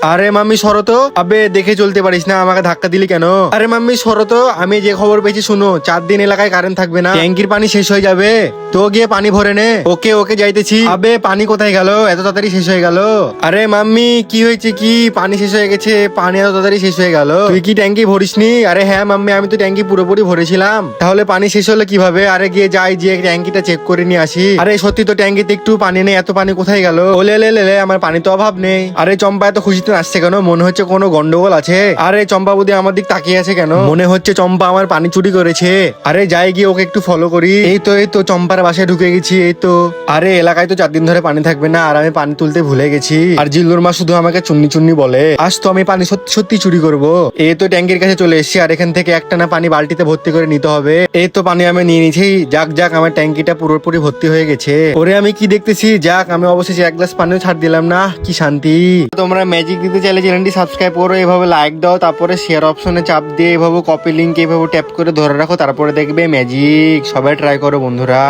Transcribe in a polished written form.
আরে মাম্মি সরো তো, আবে দেখে চলতে পারিস না, আমাকে ধাক্কা দিলি কেন? আরে মাম্মি সরো তো, আমি যে খবর পেয়েছি শুনো, 4 দিন এলাকায় কারেন্ট থাকবে না, ট্যাঙ্কির পানি শেষ হয়ে যাবে, তো গিয়ে পানি ভরে নে। ওকে ওকে যাইতেছি। আবে পানি কোথায় গেল? এত তাড়াতাড়ি শেষ হয়ে গেল? আরে মাম্মি কি হয়েছে, কি পানি শেষ হয়ে গেছে? পানি এত তাড়াতাড়ি শেষ হয়ে গেল? তুই কি ট্যাঙ্কি ভরিসনি? আরে হ্যাঁ মাম্মি, আমি তো ট্যাঙ্কি পুরোপুরি ভরেছিলাম। তাহলে পানি শেষ হলো কিভাবে? আরে গিয়ে যাই, যে ট্যাঙ্কিটা চেক করে নিয়ে আসি। আরে সত্যি তো ট্যাঙ্কিতে একটু পানি নেই, এত পানি কোথায় গেল? ওলে লে লে লে, আমার পানি তো অভাব নেই। আরে চম্পা এত খুশিতে নাচছে কেন? মনে হচ্ছে কোনো গন্ডগোল আছে। আরে চম্পা বুদ্ধি আমার দিক তাকিয়ে আছে কেন? মনে হচ্ছে চম্পা আমার পানি চুরি করেছে। আরে যাই গিয়ে ওকে একটু ফলো করি। এই তো চম্পার বাসায় ঢুকে গেছি, এই তো। আরে এলাকায় তো 4 দিন ধরে পানি থাকবে না, আর আমি পানি তুলতে ভুলে গেছি। আর জিল্লুর মা শুধু আমাকে চুন্নি চুন্নি বলে। আজ তো আমি পানি সত্যি সত্যি চুরি করব। এই তো ট্যাঙ্কির কাছে চলে এসেছি, আর এখান থেকে একটানা পানি বালতিতে ভর্তি করে নিতে হবে। এই তো পানি আমি নিয়ে নিয়েছি। যাক যাক, আমার ট্যাঙ্কিটা পুরোপুরি ভর্তি হয়ে গেছে। ওরে আমি কি দেখতেছি, যাক আমি অবশেষে 1 গ্লাস পানিও ছাড় দিলাম না, কি শান্তি। তোমরা ম্যাজিক দিতে চাইলে চ্যানেলটি সাবস্ক্রাইব করো, এভাবে লাইক দাও, তারপরে শেয়ার অপশনে চাপ দিয়ে এভাবে কপি লিঙ্ক এভাবে ট্যাপ করে ধরে রাখো, তারপরে দেখবে ম্যাজিক। সবাই ট্রাই করো বন্ধুরা।